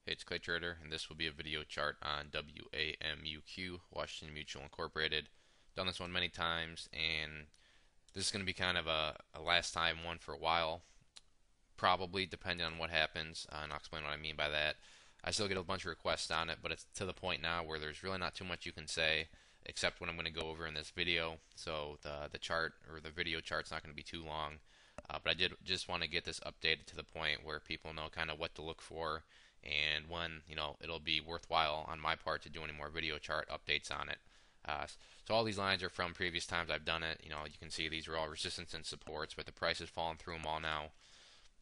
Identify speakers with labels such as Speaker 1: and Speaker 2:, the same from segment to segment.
Speaker 1: Hey, it's Clay Trader, and this will be a video chart on WAMUQ, Washington Mutual Incorporated. Done this one many times, and this is going to be kind of a last time one for a while, probably, depending on what happens, and I'll explain what I mean by that. I still get a bunch of requests on it, but it's to the point now where there's really not too much you can say except what I'm going to go over in this video. So the chart or the video chart's not going to be too long. But I did just want to get this updated to the point where people know kind of what to look for and when it'll be worthwhile on my part to do any more video chart updates on it. So all these lines are from previous times I've done it. You can see these are all resistance and supports, but the price has fallen through them all now.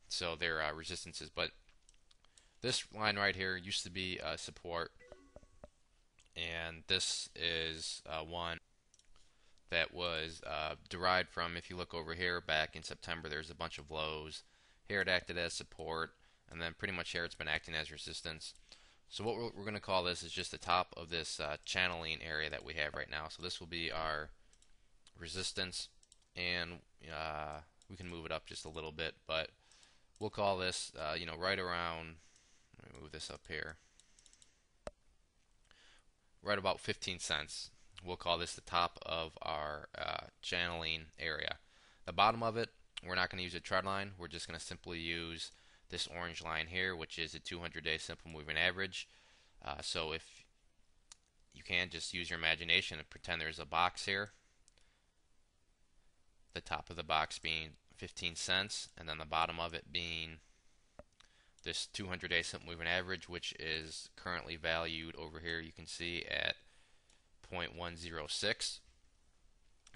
Speaker 1: So they're resistances. But this line right here used to be support, and this is one that was derived from, if you look over here back in September, there's a bunch of lows. Here it acted as support, and then pretty much here it's been acting as resistance. So what we're going to call this is just the top of this channeling area that we have right now. So this will be our resistance, and we can move it up just a little bit, but we'll call this right around, let me move this up here, right about 15 cents. We'll call this the top of our channeling area. The bottom of it, we're not going to use a trend line. We're just going to simply use this orange line here, which is a 200-day simple moving average. So if you can, just use your imagination and pretend there's a box here. The top of the box being 15 cents, and then the bottom of it being this 200-day simple moving average, which is currently valued over here, you can see, at 0.106.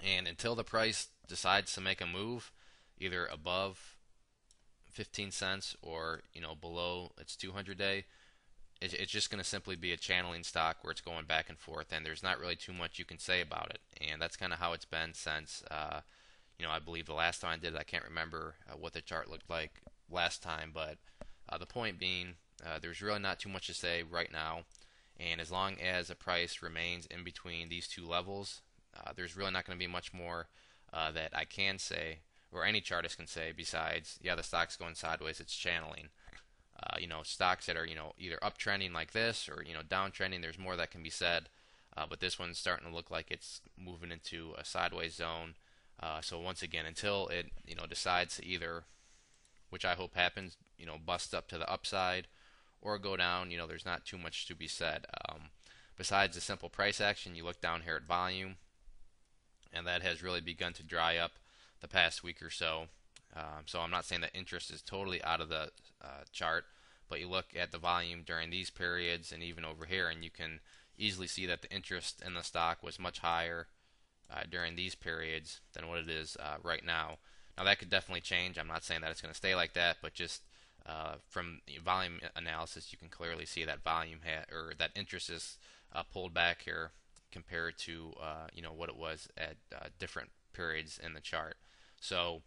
Speaker 1: And until the price decides to make a move either above 15 cents or below its 200-day, it's just going to simply be a channeling stock where it's going back and forth, and there's not really too much you can say about it. And that's kind of how it's been since I believe the last time I did it. I can't remember what the chart looked like last time, but the point being, there's really not too much to say right now. And as long as the price remains in between these two levels, there's really not going to be much more that I can say, or any chartist can say, besides, yeah, the stock's going sideways, it's channeling. Stocks that are either uptrending like this or downtrending, there's more that can be said. But this one's starting to look like it's moving into a sideways zone. So once again, until it decides to either, which I hope happens, bust up to the upside or go down, there's not too much to be said. Besides the simple price action, you look down here at volume, and that has really begun to dry up the past week or so. So I'm not saying that interest is totally out of the chart, but you look at the volume during these periods and even over here, and you can easily see that the interest in the stock was much higher during these periods than what it is right now. Now that could definitely change. I'm not saying that it's going to stay like that, but just from the volume analysis, you can clearly see that volume or that interest is pulled back here compared to what it was at different periods in the chart. So,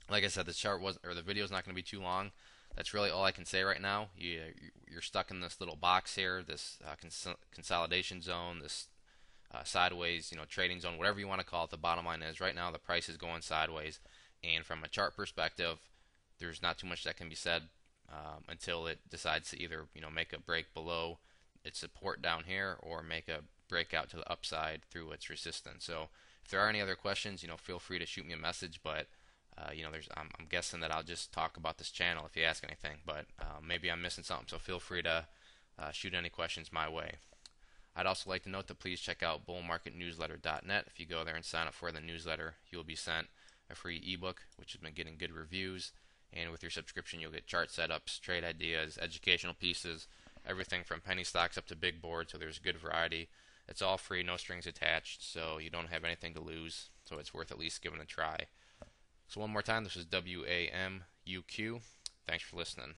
Speaker 1: like I said, the video is not going to be too long. That's really all I can say right now. You're stuck in this little box here, this consolidation zone, this sideways, trading zone, whatever you want to call it. The bottom line is right now the price is going sideways, and from a chart perspective, there's not too much that can be said until it decides to either make a break below its support down here or make a breakout to the upside through its resistance. So if there are any other questions, feel free to shoot me a message. But I'm guessing that I'll just talk about this channel if you ask anything. But maybe I'm missing something, so feel free to shoot any questions my way. I'd also like to note that please check out bullmarketnewsletter.net. If you go there and sign up for the newsletter, you'll be sent a free ebook, which has been getting good reviews. And with your subscription, you'll get chart setups, trade ideas, educational pieces, everything from penny stocks up to big boards, so there's a good variety. It's all free, no strings attached, so you don't have anything to lose, so it's worth at least giving it a try. So one more time, this is WAMUQ. Thanks for listening.